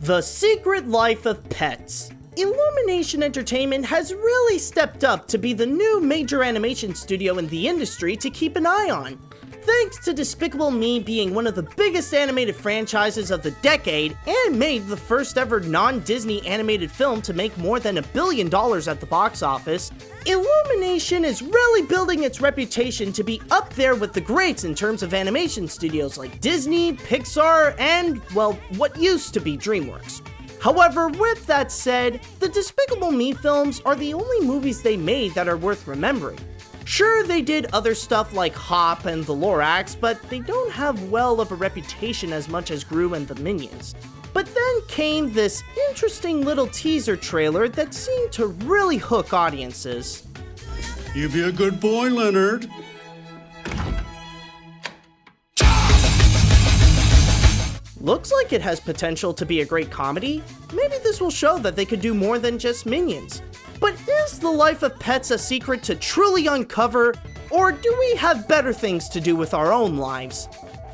The Secret Life of Pets. Illumination Entertainment has really stepped up to be the new major animation studio in the industry to keep an eye on. Thanks to Despicable Me being one of the biggest animated franchises of the decade and made the first ever non-Disney animated film to make more than $1 billion at the box office, Illumination is really building its reputation to be up there with the greats in terms of animation studios like Disney, Pixar, and, well, what used to be DreamWorks. However, with that said, the Despicable Me films are the only movies they made that are worth remembering. Sure, they did other stuff like Hop and The Lorax, but they don't have well of a reputation as much as Gru and the Minions. But then came this interesting little teaser trailer that seemed to really hook audiences. You be a good boy, Leonard. Looks like it has potential to be a great comedy. Maybe this will show that they could do more than just Minions. But is the life of pets a secret to truly uncover, or do we have better things to do with our own lives?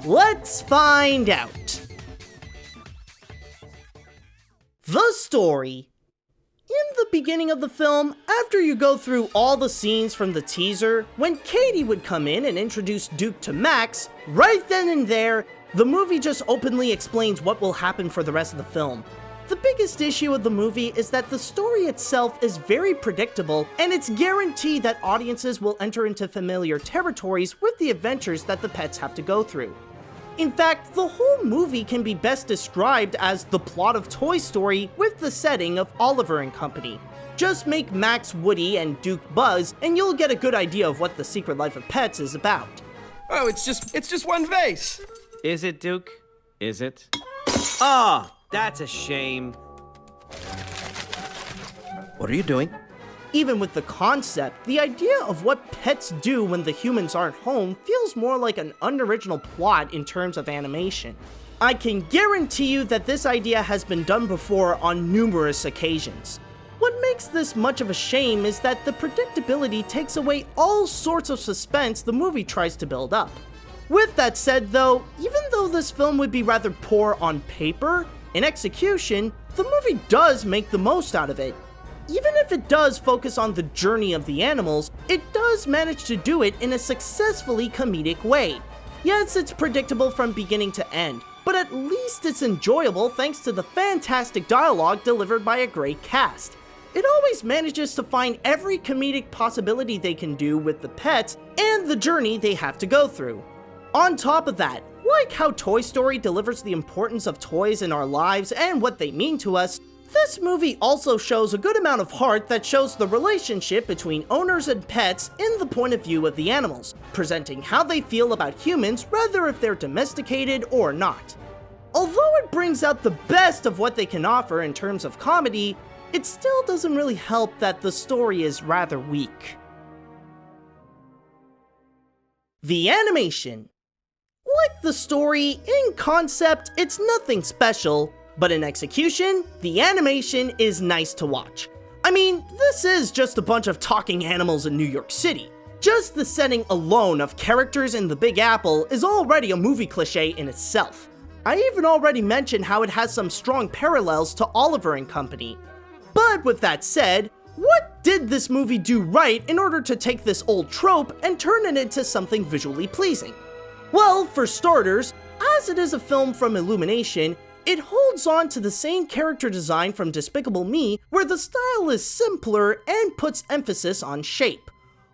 Let's find out. The story. In the beginning of the film, after you go through all the scenes from the teaser, when Katie would come in and introduce Duke to Max, right then and there, the movie just openly explains what will happen for the rest of the film. The biggest issue of the movie is that the story itself is very predictable, and it's guaranteed that audiences will enter into familiar territories with the adventures that the pets have to go through. In fact, the whole movie can be best described as the plot of Toy Story with the setting of Oliver and Company. Just make Max Woody and Duke Buzz, and you'll get a good idea of what The Secret Life of Pets is about. Oh, it's just one vase. Is it, Duke? Is it? Ah, that's a shame. What are you doing? Even with the concept, the idea of what pets do when the humans aren't home feels more like an unoriginal plot in terms of animation. I can guarantee you that this idea has been done before on numerous occasions. What makes this much of a shame is that the predictability takes away all sorts of suspense the movie tries to build up. With that said though, even though this film would be rather poor on paper, in execution, the movie does make the most out of it. Even if it does focus on the journey of the animals, it does manage to do it in a successfully comedic way. Yes, it's predictable from beginning to end, but at least it's enjoyable thanks to the fantastic dialogue delivered by a great cast. It always manages to find every comedic possibility they can do with the pets and the journey they have to go through. On top of that, like how Toy Story delivers the importance of toys in our lives and what they mean to us, this movie also shows a good amount of heart that shows the relationship between owners and pets in the point of view of the animals, presenting how they feel about humans rather if they're domesticated or not. Although it brings out the best of what they can offer in terms of comedy, it still doesn't really help that the story is rather weak. The animation. Like the story, in concept, it's nothing special, but in execution, the animation is nice to watch. I mean, this is just a bunch of talking animals in New York City. Just the setting alone of characters in the Big Apple is already a movie cliche in itself. I even already mentioned how it has some strong parallels to Oliver and Company. But with that said, what did this movie do right in order to take this old trope and turn it into something visually pleasing? Well, for starters, as it is a film from Illumination, it holds on to the same character design from Despicable Me, where the style is simpler and puts emphasis on shape.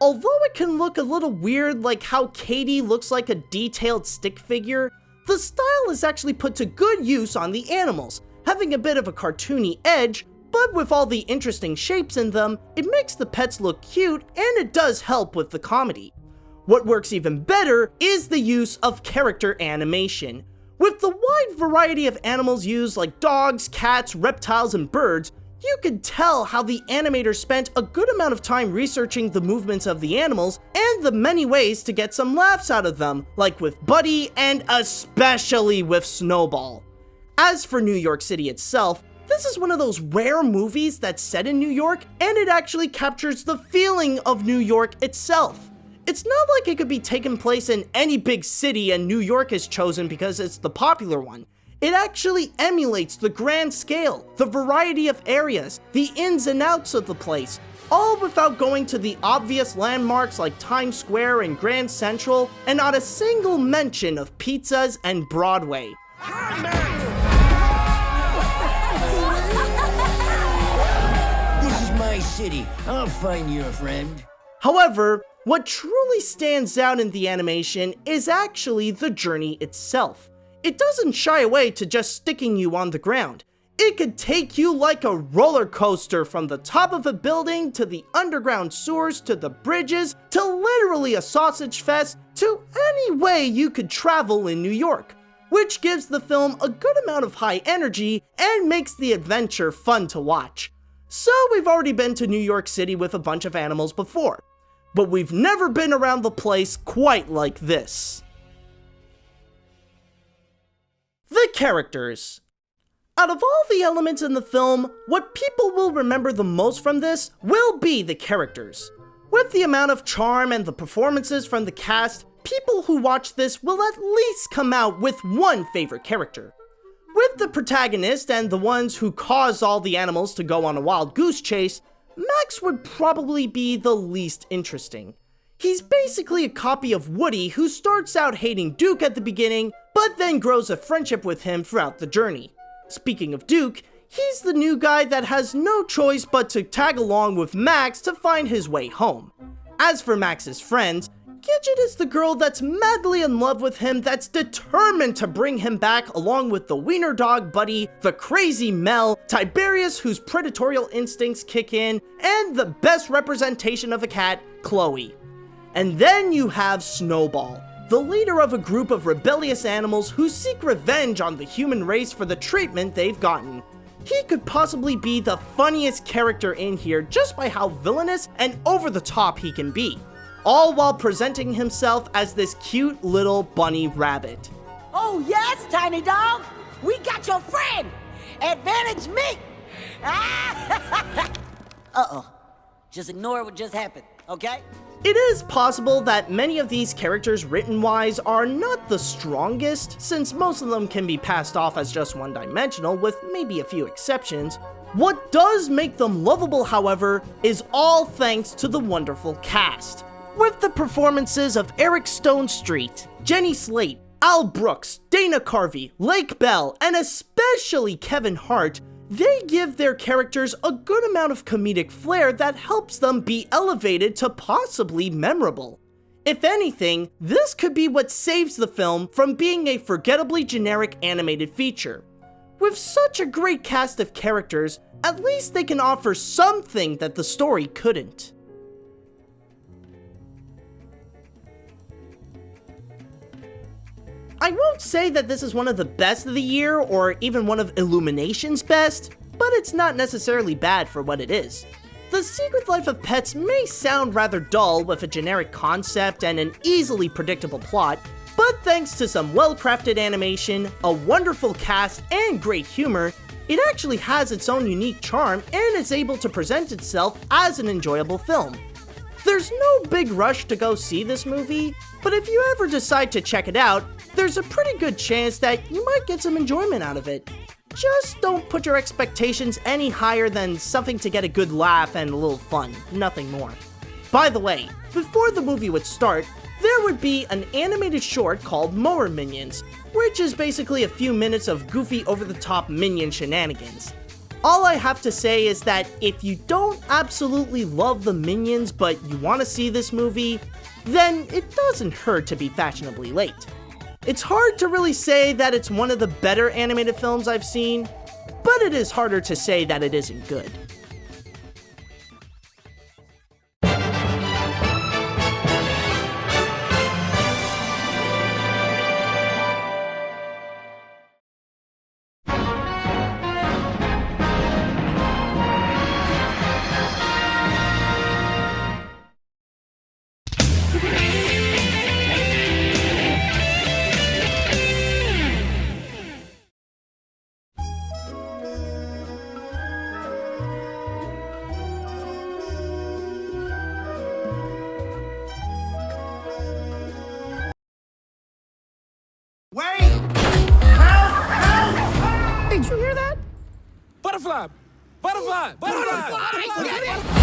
Although it can look a little weird like how Katie looks like a detailed stick figure, the style is actually put to good use on the animals, having a bit of a cartoony edge, but with all the interesting shapes in them, it makes the pets look cute and it does help with the comedy. What works even better is the use of character animation. With the wide variety of animals used like dogs, cats, reptiles, and birds, you could tell how the animator spent a good amount of time researching the movements of the animals and the many ways to get some laughs out of them, like with Buddy and especially with Snowball. As for New York City itself, this is one of those rare movies that's set in New York and it actually captures the feeling of New York itself. It's not like it could be taken place in any big city and New York is chosen because it's the popular one. It actually emulates the grand scale, the variety of areas, the ins and outs of the place, all without going to the obvious landmarks like Times Square and Grand Central, and not a single mention of pizzas and Broadway. This is my city. I'll find you a friend. However, what truly stands out in the animation is actually the journey itself. It doesn't shy away to just sticking you on the ground. It could take you like a roller coaster from the top of a building to the underground sewers to the bridges to literally a sausage fest to any way you could travel in New York, which gives the film a good amount of high energy and makes the adventure fun to watch. So we've already been to New York City with a bunch of animals before, but we've never been around the place quite like this. The characters. Out of all the elements in the film, what people will remember the most from this will be the characters. With the amount of charm and the performances from the cast, people who watch this will at least come out with one favorite character. With the protagonist and the ones who cause all the animals to go on a wild goose chase, Max would probably be the least interesting. He's basically a copy of Woody who starts out hating Duke at the beginning, but then grows a friendship with him throughout the journey. Speaking of Duke, he's the new guy that has no choice but to tag along with Max to find his way home. As for Max's friends, Gidget is the girl that's madly in love with him that's determined to bring him back, along with the wiener dog Buddy, the crazy Mel, Tiberius whose predatorial instincts kick in, and the best representation of a cat, Chloe. And then you have Snowball, the leader of a group of rebellious animals who seek revenge on the human race for the treatment they've gotten. He could possibly be the funniest character in here just by how villainous and over the top he can be, all while presenting himself as this cute little bunny rabbit. Oh yes, tiny dog, we got your friend. Advantage me. Uh-oh, just ignore what just happened, okay? It is possible that many of these characters written-wise are not the strongest, since most of them can be passed off as just one-dimensional with maybe a few exceptions. What does make them lovable, however, is all thanks to the wonderful cast. With the performances of Eric Stone Street, Jenny Slate, Al Brooks, Dana Carvey, Lake Bell, and especially Kevin Hart, they give their characters a good amount of comedic flair that helps them be elevated to possibly memorable. If anything, this could be what saves the film from being a forgettably generic animated feature. With such a great cast of characters, at least they can offer something that the story couldn't. I won't say that this is one of the best of the year, or even one of Illumination's best, but it's not necessarily bad for what it is. The Secret Life of Pets may sound rather dull with a generic concept and an easily predictable plot, but thanks to some well-crafted animation, a wonderful cast, and great humor, it actually has its own unique charm and is able to present itself as an enjoyable film. There's no big rush to go see this movie, but if you ever decide to check it out, there's a pretty good chance that you might get some enjoyment out of it. Just don't put your expectations any higher than something to get a good laugh and a little fun, nothing more. By the way, before the movie would start, there would be an animated short called Mower Minions, which is basically a few minutes of goofy over-the-top minion shenanigans. All I have to say is that if you don't absolutely love the Minions but you want to see this movie, then it doesn't hurt to be fashionably late. It's hard to really say that it's one of the better animated films I've seen, but it is harder to say that it isn't good. Butterfly! Butterfly! Butterfly! Butterfly!